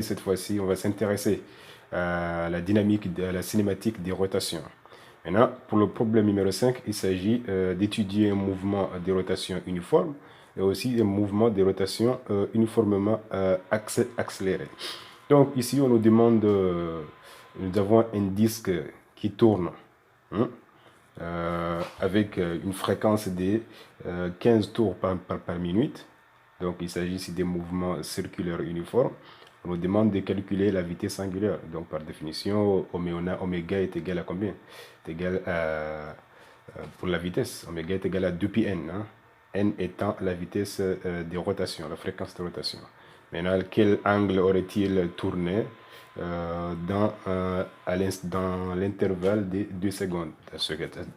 Cette fois-ci, on va s'intéresser à la dynamique, à la cinématique des rotations. Maintenant, pour le problème numéro 5, il s'agit d'étudier un mouvement de rotation uniforme et aussi un mouvement de rotation uniformément accéléré. Donc ici, on nous demande, nous avons un disque qui tourne avec une fréquence de 15 tours par minute. Donc il s'agit ici des mouvements circulaires uniformes. On nous demande de calculer la vitesse angulaire. Donc par définition, oméga est égal à combien? C'est égal à, pour la vitesse, oméga est égal à 2πn. N étant la vitesse de rotation, la fréquence de rotation. Maintenant, quel angle aurait-il tourné dans l'intervalle de 2 secondes?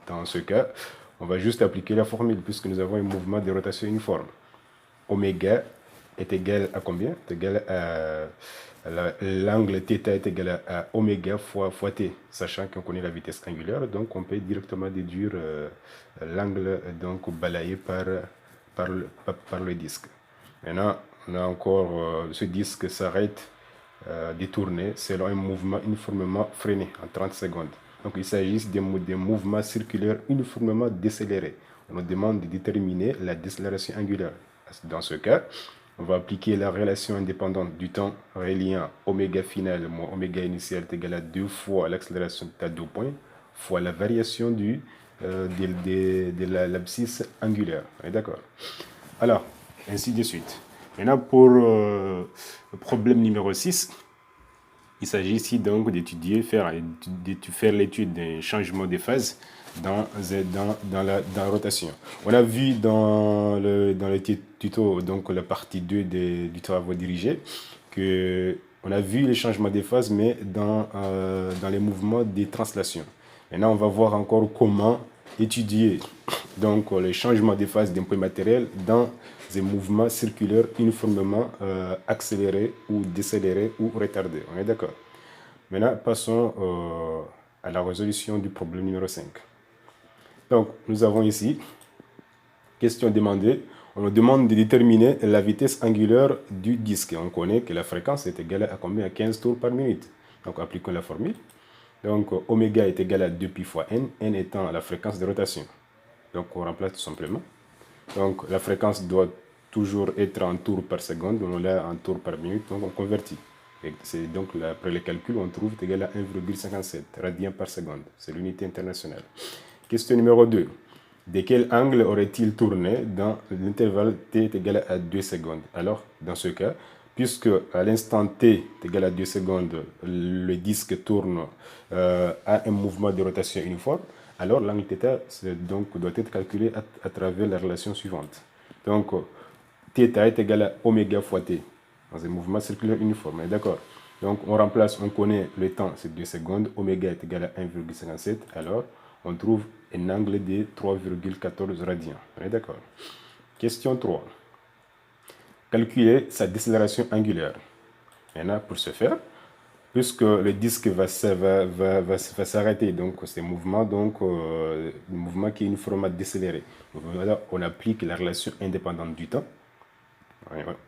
Dans ce cas, on va juste appliquer la formule puisque nous avons un mouvement de rotation uniforme. Oméga est égal à combien? C'est égal à l'angle θ est égal à oméga fois t, sachant qu'on connaît la vitesse angulaire, donc on peut directement déduire l'angle donc balayé par le disque. Maintenant, on a encore ce disque s'arrête de tourner selon un mouvement uniformément freiné en 30 secondes. Donc il s'agit des mouvements circulaires uniformément décélérés. On nous demande de déterminer la décélération angulaire. Dans ce cas, on va appliquer la relation indépendante du temps reliant oméga final moins oméga initial est égal à 2 fois l'accélération de 2 points fois la variation de l'abscisse angulaire. D'accord? Alors, ainsi de suite. Maintenant, pour le problème numéro 6, il s'agit ici donc d'étudier, faire l'étude des changements de phase dans la rotation. On a vu dans le tuto, donc la partie 2 du travail dirigé, que on a vu les changements de phase, mais dans les mouvements de translation. Maintenant, on va voir encore comment étudier donc les changements de phase d'un point matériel dans des mouvements circulaires uniformément accélérés ou décélérés ou retardés. On est d'accord? Maintenant, passons à la résolution du problème numéro 5. Donc, nous avons ici, question demandée, on nous demande de déterminer la vitesse angulaire du disque. On connaît que la fréquence est égale à combien? À 15 tours par minute. Donc, appliquons la formule. Donc, oméga est égal à 2π fois n, n étant la fréquence de rotation. Donc, on remplace tout simplement. Donc, la fréquence doit toujours être en tours par seconde, on l'a en tours par minute, donc on convertit. C'est donc, après le calcul, on trouve égal à 1,57 radians par seconde. C'est l'unité internationale. Question numéro 2. De quel angle aurait-il tourné dans l'intervalle t est égal à 2 secondes? Alors, dans ce cas, puisque à l'instant t est égal à 2 secondes, le disque tourne à un mouvement de rotation uniforme, alors l'angle θ doit être calculé à travers la relation suivante. Donc, θ est égal à oméga fois t, dans un mouvement circulaire uniforme. D'accord? Donc, on remplace, on connaît le temps, c'est 2 secondes, oméga est égal à 1,57, alors on trouve un angle de 3,14 radians. D'accord? Question 3. Calculer sa décélération angulaire. Maintenant, pour ce faire, puisque le disque va s'arrêter, donc c'est un mouvement, mouvement qui est uniformément décéléré. Donc, voilà, on applique la relation indépendante du temps,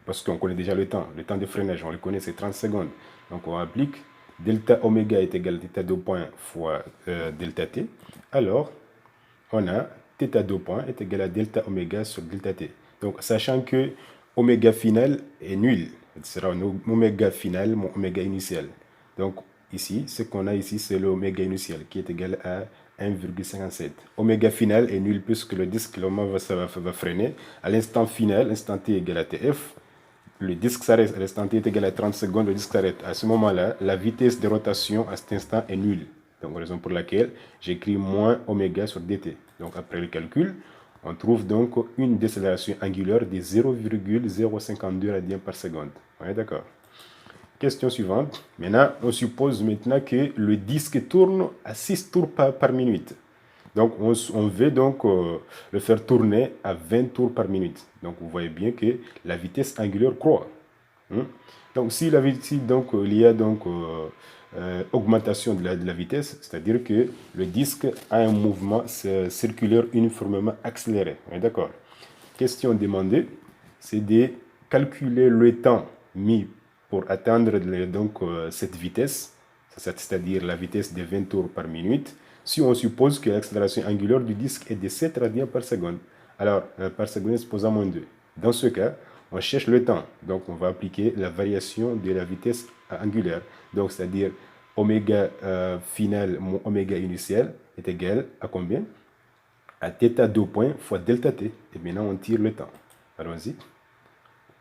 parce qu'on connaît déjà le temps de freinage, on le connaît, c'est 30 secondes. Donc on applique delta oméga est égal à θ2 point fois delta t. Alors, on a θ2 point est égal à delta oméga sur delta t. Donc, sachant que oméga final est nul, ce sera un oméga final, mon oméga initial. Donc, ici, ce qu'on a ici, c'est l'oméga initial qui est égal à 1,57. Oméga final est nul puisque le disque va freiner. À l'instant final, l'instant t égal à tf, le disque s'arrête. À l'instant t est égal à 30 secondes, le disque s'arrête. À ce moment-là, la vitesse de rotation à cet instant est nulle. Donc, raison pour laquelle j'écris moins oméga sur dt. Donc, après le calcul, on trouve donc une décélération angulaire de 0,052 radians par seconde. On est d'accord? Question suivante. Maintenant, on suppose maintenant que le disque tourne à 6 tours par minute. Donc, on veut donc le faire tourner à 20 tours par minute. Donc, vous voyez bien que la vitesse angulaire croît. Donc, il y a donc augmentation de la vitesse, c'est-à-dire que le disque a un mouvement circulaire uniformément accéléré. D'accord? Question demandée, c'est de calculer le temps mis pour atteindre cette vitesse, c'est-à-dire la vitesse de 20 tours par minute, si on suppose que l'accélération angulaire du disque est de 7 radians par seconde. Alors, par seconde supposant moins 2. Dans ce cas, on cherche le temps. Donc, on va appliquer la variation de la vitesse angulaire. Donc, c'est-à-dire oméga final moins oméga initial est égal à combien? À θ 2 points fois delta t. Et maintenant, on tire le temps. Allons-y.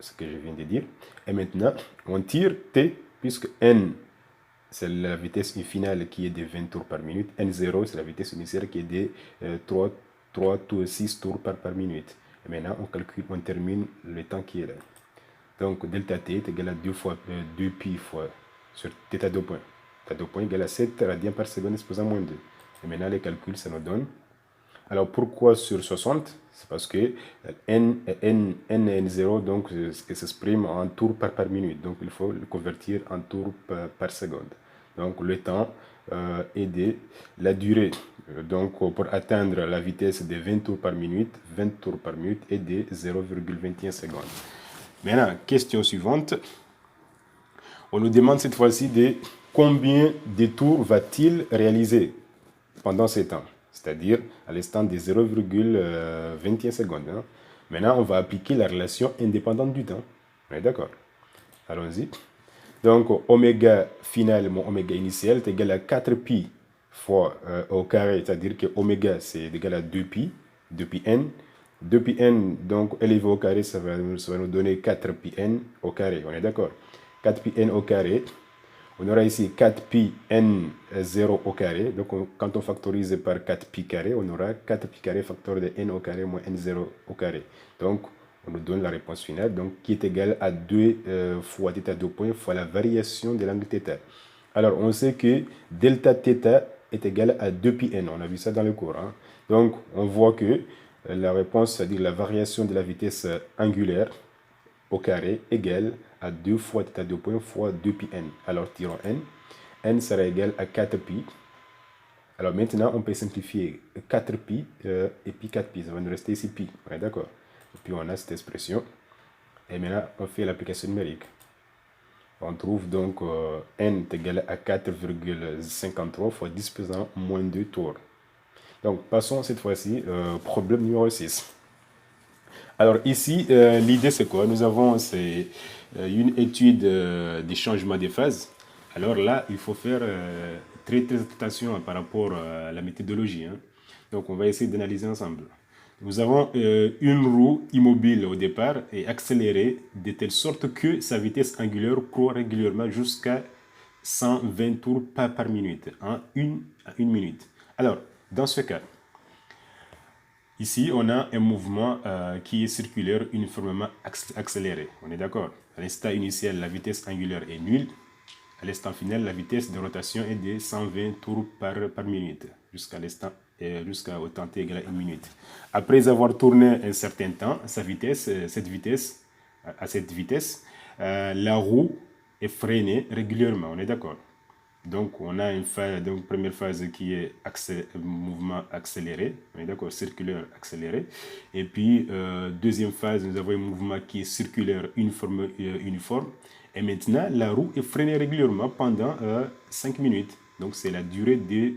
Ce que je viens de dire. Et maintenant, on tire t, puisque n, c'est la vitesse finale qui est de 20 tours par minute. N0, c'est la vitesse initiale qui est de 6 tours par minute. Et maintenant, on calcule, on termine le temps qui est là. Donc, delta t est égal à 2 pi fois sur θ 2 points. θ 2 points égale à 7 radians par seconde exposant moins 2. Et maintenant, les calculs, ça nous donne. Alors, pourquoi sur 60? C'est parce que n et n0 donc, s'exprime en tours par minute. Donc, il faut le convertir en tours par seconde. Donc, le temps est de la durée. Donc, pour atteindre la vitesse de 20 tours par minute, 20 tours par minute est de 0,21 secondes. Maintenant, question suivante. On nous demande cette fois-ci de combien de tours va-t-il réaliser pendant ce temps, c'est-à-dire à l'instant de 0,21 secondes. Hein. Maintenant, on va appliquer la relation indépendante du temps. On est d'accord? Allons-y. Donc, oméga final moins oméga initial est égal à 4 pi fois au carré, c'est-à-dire que oméga c'est égal à 2 pi n. 2 pi n, donc élevé au carré, ça va nous donner 4 pi n au carré. On est d'accord? 4 pi n au carré. On aura ici 4 pi n0 au carré. Donc, quand on factorise par 4 pi carré, on aura 4 pi carré facteur de n au carré moins n0 au carré. Donc, on nous donne la réponse finale, donc qui est égale à 2 fois θ 2 points fois la variation de l'angle θ. Alors, on sait que delta θ est égal à 2 pi n. On a vu ça dans le cours. Hein. Donc, on voit que la réponse, c'est-à-dire la variation de la vitesse angulaire au carré égale à 2 fois θ 2 points fois 2 pi n. Alors, tirons n. n sera égal à 4 pi. Alors, maintenant, on peut simplifier 4 pi et puis 4 pi. Ça va nous rester ici pi. Ouais, d'accord. Et puis, on a cette expression. Et maintenant, on fait l'application numérique. On trouve donc n est égal à 4,53 fois 10 pesant moins 2 tours. Donc, passons cette fois-ci au problème numéro 6. Alors ici, l'idée c'est quoi? Nous avons une étude des changements de phase. Alors là, il faut faire très attention par rapport à la méthodologie. Hein. Donc on va essayer d'analyser ensemble. Nous avons une roue immobile au départ et accélérée de telle sorte que sa vitesse angulaire croît régulièrement jusqu'à 120 tours par minute en une minute. Alors, dans ce cas, ici, on a un mouvement qui est circulaire uniformément accéléré. On est d'accord? À l'instant initial, la vitesse angulaire est nulle. À l'instant final, la vitesse de rotation est de 120 tours par minute, jusqu'au temps t égal à 1 minute. Après avoir tourné un certain temps, à cette vitesse, la roue est freinée régulièrement. On est d'accord? Donc, on a une première phase qui est mouvement accéléré, on est d'accord, circulaire accéléré. Et puis, deuxième phase, nous avons un mouvement qui est circulaire uniforme. Et maintenant, la roue est freinée régulièrement pendant 5 minutes. Donc, c'est la durée de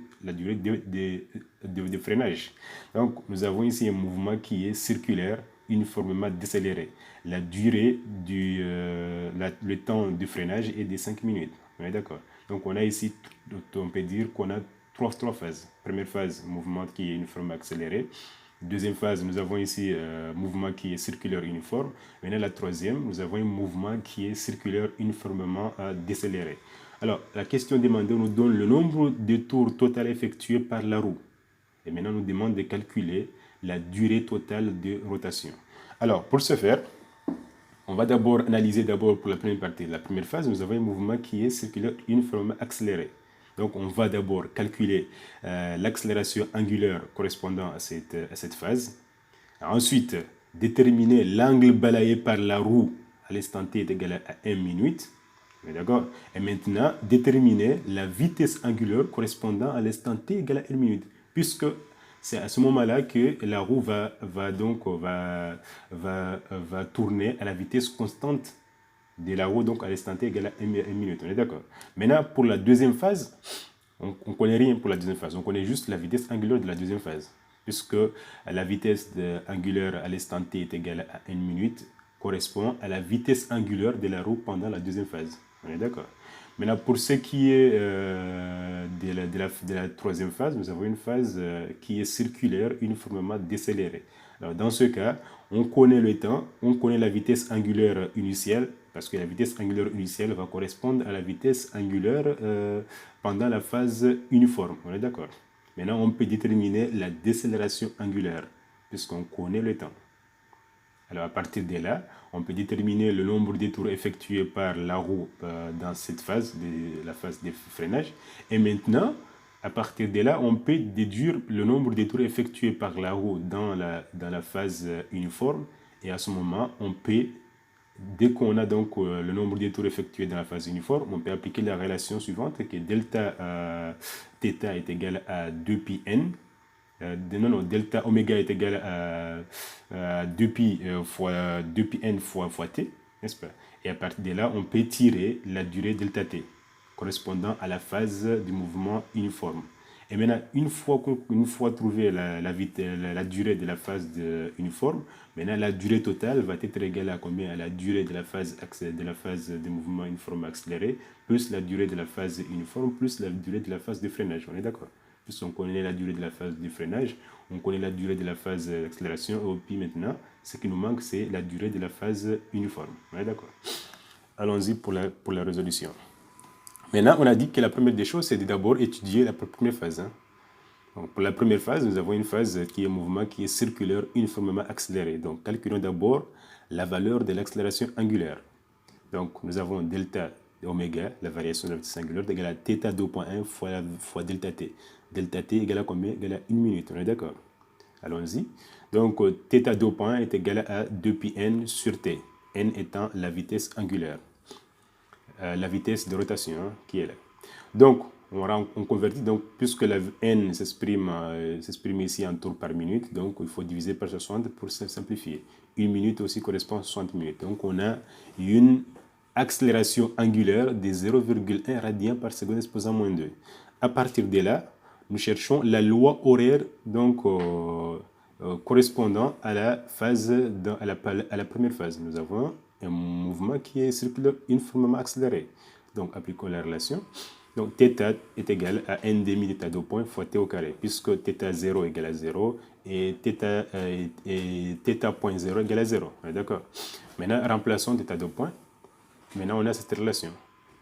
freinage. Donc, nous avons ici un mouvement qui est circulaire, uniformément décéléré. La durée le temps de freinage est de 5 minutes. On est d'accord? Donc, on a ici, on peut dire qu'on a trois phases. Première phase, mouvement qui est uniforme accéléré. Deuxième phase, nous avons ici mouvement qui est circulaire uniforme. Maintenant, la troisième, nous avons un mouvement qui est circulaire uniformément décéléré. Alors, la question demandée nous donne le nombre de tours total effectués par la roue. Et maintenant, nous demande de calculer la durée totale de rotation. Alors, pour ce faire, on va d'abord analyser pour la première partie. La première phase, nous avons un mouvement qui est circulaire uniformément accéléré. Donc, on va d'abord calculer l'accélération angulaire correspondant à cette phase. Ensuite, déterminer l'angle balayé par la roue à l'instant t est égal à 1 minute. D'accord? Et maintenant, déterminer la vitesse angulaire correspondant à l'instant t égal à 1 minute. Puisque c'est à ce moment-là que la roue va tourner à la vitesse constante de la roue donc à l'instant t égale à 1 minute. On est d'accord? Maintenant, pour la deuxième phase, on ne connaît rien pour la deuxième phase. On connaît juste la vitesse angulaire de la deuxième phase. Puisque la vitesse angulaire à l'instant t est égale à 1 minute, correspond à la vitesse angulaire de la roue pendant la deuxième phase. On est d'accord? Maintenant, pour ce qui est de la troisième phase, nous avons une phase qui est circulaire, uniformément décélérée. Alors, dans ce cas, on connaît le temps, on connaît la vitesse angulaire initiale, parce que la vitesse angulaire initiale va correspondre à la vitesse angulaire pendant la phase uniforme. On est d'accord? Maintenant, on peut déterminer la décélération angulaire, puisqu'on connaît le temps. Alors, à partir de là, on peut déterminer le nombre de tours effectués par la roue dans cette phase, la phase de freinage. Et maintenant, à partir de là, on peut déduire le nombre de tours effectués par la roue dans la phase uniforme. Et à ce moment, on peut, dès qu'on a donc le nombre de tours effectués dans la phase uniforme, on peut appliquer la relation suivante, que delta θ est égal à 2πn. Delta oméga est égal à 2pi fois 2πn fois t, n'est-ce pas? Et à partir de là, on peut tirer la durée delta t, correspondant à la phase du mouvement uniforme. Et maintenant, une fois trouvé la durée de la phase uniforme, maintenant la durée totale va être égale à combien? À la durée de la phase de mouvement uniforme accéléré, plus la durée de la phase uniforme, plus la durée de la phase de freinage. On est d'accord? Puisqu'on connaît la durée de la phase de freinage, on connaît la durée de la phase d'accélération, et puis maintenant, ce qui nous manque, c'est la durée de la phase uniforme. On est d'accord? Allons-y pour la résolution. Maintenant, on a dit que la première des choses, c'est d'abord étudier la première phase. Donc, pour la première phase, nous avons une phase qui est mouvement qui est circulaire uniformément accéléré. Donc, calculons d'abord la valeur de l'accélération angulaire. Donc, nous avons delta oméga, la variation de la vitesse angulaire, égale à θ 2.1 fois delta t. Delta t égale à combien? Égale à 1 minute. On est d'accord? Allons-y. Donc, θ 2.1 est égal à 2πn sur t. N étant la vitesse angulaire. La vitesse de rotation qui est là. Donc, on convertit, donc, puisque la n s'exprime ici en tours par minute, donc il faut diviser par 60 pour simplifier. Une minute aussi correspond à 60 minutes. Donc, on a une accélération angulaire de 0,1 radian par seconde exposant moins 2. À partir de là, nous cherchons la loi horaire donc, correspondant à la phase à la première phase. Nous avons un mouvement qui est circulaire uniformément accéléré. Donc, appliquons la relation. Donc, θ est égal à n demi de θ 2 points fois t au carré, puisque θ 0 égale à 0 et θ point 0 égale à 0. D'accord? Maintenant, remplaçons θ 2 points. Maintenant, on a cette relation.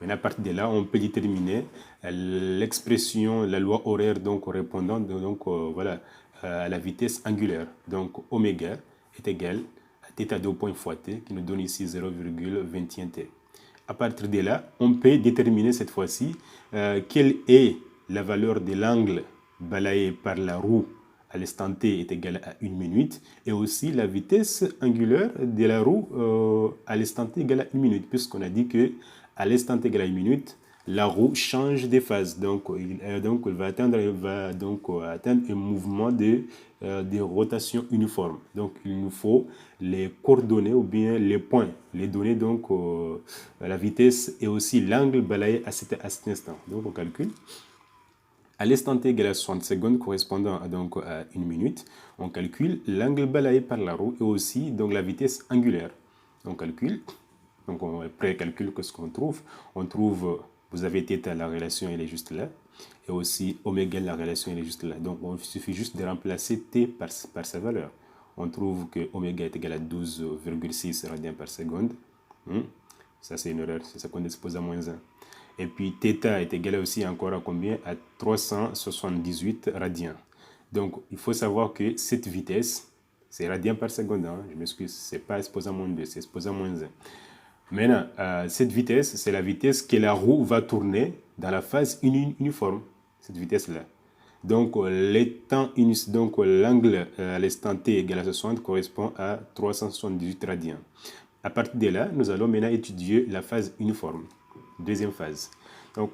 Maintenant, à partir de là, on peut déterminer l'expression, la loi horaire donc correspondant donc, voilà, à la vitesse angulaire. Donc, oméga est égal à θ 2 points fois t, qui nous donne ici 0,21 t. À partir de là, on peut déterminer cette fois-ci quelle est la valeur de l'angle balayé par la roue à l'instant t est égale à 1 minute, et aussi la vitesse angulaire de la roue à l'instant t égale à 1 minute, puisqu'on a dit que à l'instant t égale à 1 minute, la roue change de phase, donc elle va atteindre un mouvement de rotation uniforme. Donc il nous faut les coordonnées ou bien les points, les données, donc la vitesse et aussi l'angle balayé à cet instant. Donc on calcule. À l'instant t égale à 60 secondes correspondant donc à 1 minute, on calcule l'angle balayé par la roue et aussi donc la vitesse angulaire. On calcule. Donc, après calcul, qu'est-ce qu'on trouve? On trouve, vous avez θ, la relation, elle est juste là. Et aussi, oméga, la relation, elle est juste là. Donc, il suffit juste de remplacer t par sa valeur. On trouve que oméga est égal à 12,6 radians par seconde. Ça, c'est une erreur, c'est ça qu'on expose à moins 1. Et puis, θ est égal aussi encore à combien? À 378 radians. Donc, il faut savoir que cette vitesse, c'est radians par seconde. Je m'excuse, ce n'est pas exposé à moins 2, c'est exposé à moins 1. Maintenant, cette vitesse, c'est la vitesse que la roue va tourner dans la phase uniforme, cette vitesse-là. Donc, l'angle à l'instant t égal à 60 correspond à 378 radians. À partir de là, nous allons maintenant étudier la phase uniforme, deuxième phase. Donc,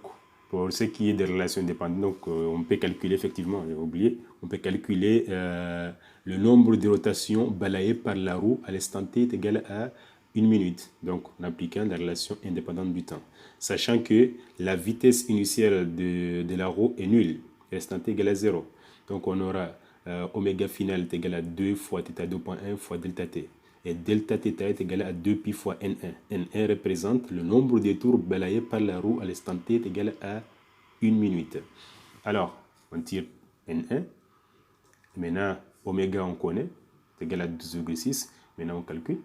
pour ce qui est des relations dépendantes, donc, on peut calculer effectivement, j'ai oublié, on peut calculer le nombre de rotations balayées par la roue à l'instant t est égal à 1 minute, donc en appliquant la relation indépendante du temps. Sachant que la vitesse initiale de la roue est nulle, restant t égale à 0. Donc on aura oméga final est égal à 2 fois θ 2.1 fois delta t. Et delta θ est égal à 2 pi fois N1. N1 représente le nombre de tours balayés par la roue à l'instant t est égal à 1 minute. Alors, on tire N1. Maintenant, oméga on connaît, c'est égal à 12,6. Maintenant, on calcule.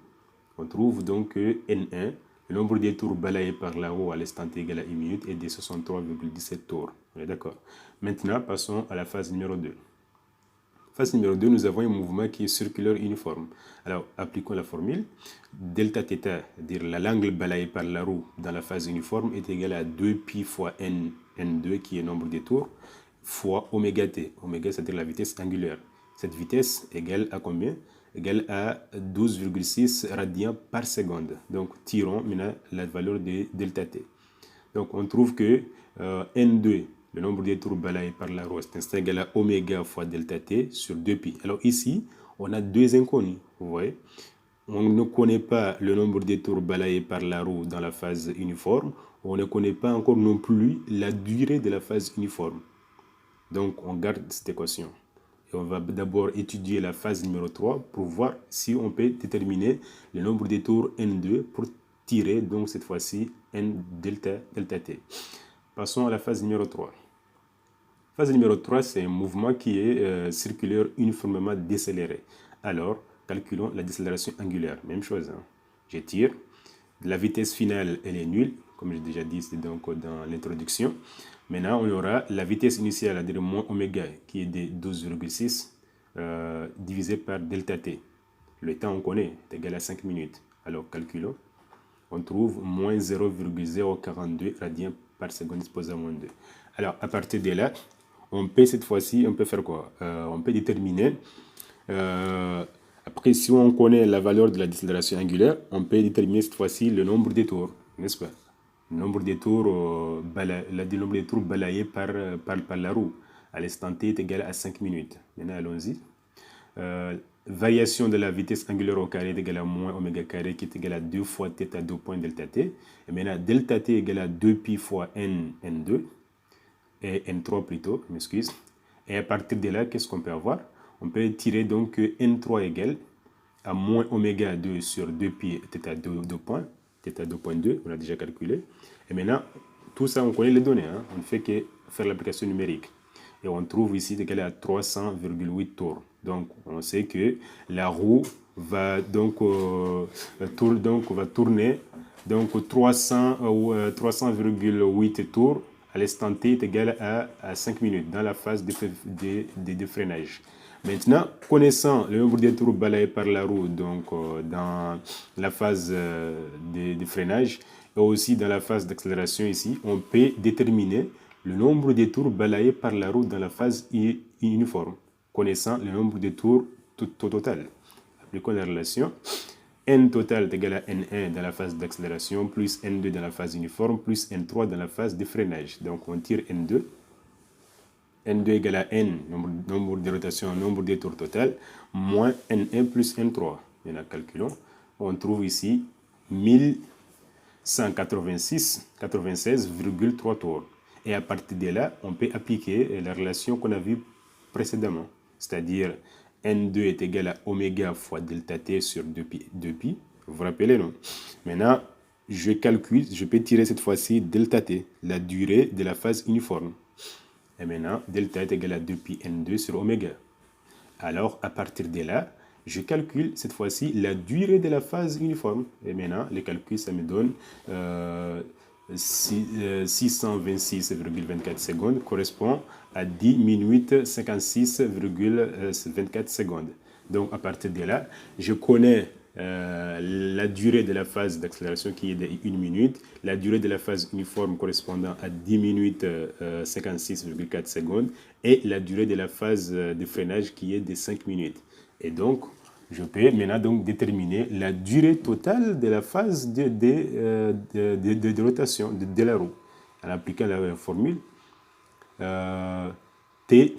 On trouve donc que N1, le nombre de tours balayés par la roue à l'instant t égal à 1 minute, est de 63,17 tours. On est d'accord. Maintenant, passons à la phase numéro 2. Phase numéro 2, nous avons un mouvement qui est circulaire uniforme. Alors, appliquons la formule. Delta θ, c'est-à-dire l'angle balayé par la roue dans la phase uniforme, est égal à 2 pi fois N2, qui est le nombre de tours, fois oméga t. Oméga, c'est-à-dire la vitesse angulaire. Cette vitesse égale à combien? Égale à 12,6 radians par seconde. Donc, tirons maintenant la valeur de delta t. Donc, on trouve que N2, le nombre de tours balayés par la roue, c'est égal à oméga fois delta t sur 2 pi. Alors ici, on a deux inconnus, vous voyez. On ne connaît pas le nombre de tours balayés par la roue dans la phase uniforme. On ne connaît pas encore non plus la durée de la phase uniforme. Donc, on garde cette équation. Et on va d'abord étudier la phase numéro 3 pour voir si on peut déterminer le nombre de tours N2 pour tirer donc cette fois-ci N delta t. Passons à la phase numéro 3. Phase numéro 3, c'est un mouvement qui est circulaire uniformément décéléré. Alors, calculons la décélération angulaire. Même chose. Hein. Je tire. La vitesse finale, elle est nulle. Comme j'ai déjà dit, c'est donc dans l'introduction. Maintenant, on aura la vitesse initiale, c'est-à-dire moins oméga, qui est de 12,6 divisé par delta t. Le temps, on connaît, est égal à 5 minutes. Alors, calculons. On trouve moins 0,042 radians par seconde exposé à moins 2. Alors, à partir de là, on peut cette fois-ci, on peut faire quoi? On peut déterminer, après si on connaît la valeur de la décélération angulaire, on peut déterminer cette fois-ci le nombre de tours, n'est-ce pas? Le nombre de tours, balayés par la roue à l'instant t est égal à 5 minutes. Maintenant, allons-y. Variation de la vitesse angulaire au carré est égale à moins oméga carré qui est égal à 2 fois θ 2 point delta t. Et maintenant, delta t est égal à 2 pi fois N2. Et N3 plutôt, m'excuse. Et à partir de là, qu'est-ce qu'on peut avoir? On peut tirer donc que N3 égale à moins oméga 2 sur 2 pi θ 2 points, θ 2.2, on a déjà calculé. Et maintenant, tout ça, on connaît les données, hein? On ne fait que faire l'application numérique. Et on trouve ici égal à 300,8 tours. Donc, on sait que la roue va donc, va tourner donc 300,8 tours à l'instant t est égal à 5 minutes dans la phase de freinage. Maintenant, connaissant le nombre de tours balayés par la roue donc, dans la phase de freinage et aussi dans la phase d'accélération ici, on peut déterminer le nombre de tours balayés par la roue dans la phase uniforme, connaissant le nombre de tours total. Appliquons la relation. N total est égal à N1 dans la phase d'accélération, plus N2 dans la phase uniforme, plus N3 dans la phase de freinage. Donc on tire N2. N2 égale à N, nombre de rotations, nombre de tours total, moins N1 plus N3. Maintenant, calculons. On trouve ici 1196,3 tours. Et à partir de là, on peut appliquer la relation qu'on a vue précédemment. C'est-à-dire, N2 est égal à oméga fois delta t sur 2pi. Vous vous rappelez, non? Maintenant, je calcule, je peux tirer cette fois-ci delta t, la durée de la phase uniforme. Et maintenant, delta est égal à 2pi N2 sur oméga. Alors, à partir de là, je calcule cette fois-ci la durée de la phase uniforme. Et maintenant, le calcul, ça me donne 626,24 secondes, correspond à 10 minutes 56,24 secondes. Donc, à partir de là, je connais la durée de la phase d'accélération qui est de 1 minute, la durée de la phase uniforme correspondant à 10 minutes 56,4 secondes et la durée de la phase de freinage qui est de 5 minutes. Et donc, je peux maintenant donc déterminer la durée totale de la phase de rotation de la roue. En appliquant la formule, T est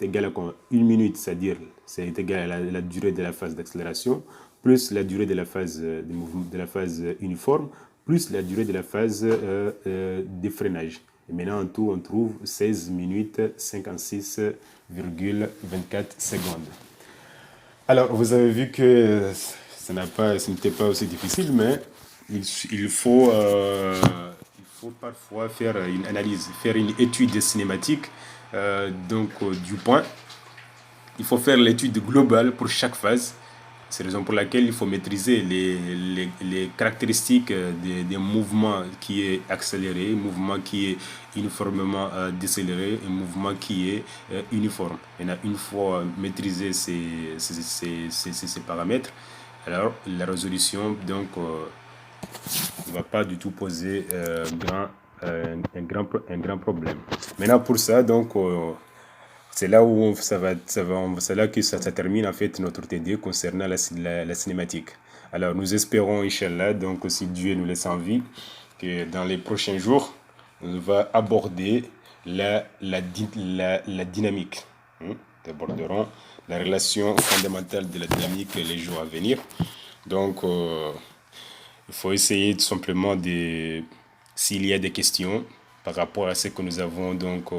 égal à 1 minute, c'est-à-dire c'est égal à la durée de la phase d'accélération, plus la durée de la phase de mouvement, de la phase uniforme, plus la durée de la phase de freinage. Et maintenant, en tout, on trouve 16 minutes 56,24 secondes. Alors, vous avez vu que ce n'était pas aussi difficile, mais il faut parfois faire une analyse, faire une étude cinématique. Du point, il faut faire l'étude globale pour chaque phase. C'est la raison pour laquelle il faut maîtriser les caractéristiques des mouvements qui est accéléré, mouvement qui est uniformément décéléré, et mouvement qui est uniforme. Et une fois maîtrisé ces paramètres, alors la résolution donc ne va pas du tout poser un grand problème. Maintenant pour ça, donc c'est là où c'est là que ça termine en fait notre TD concernant la cinématique. Alors nous espérons, Inch'Allah, donc si Dieu nous laisse en vie, que dans les prochains jours, on va aborder la dynamique. Nous aborderons la relation fondamentale de la dynamique les jours à venir. Donc il faut essayer tout simplement s'il y a des questions par rapport à ce que nous avons donc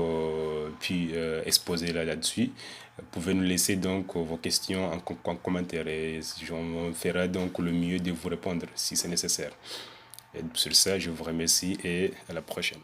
pu exposer là-dessus, vous pouvez nous laisser donc vos questions en commentaire et on fera donc le mieux de vous répondre si c'est nécessaire. Et sur ça, je vous remercie et à la prochaine.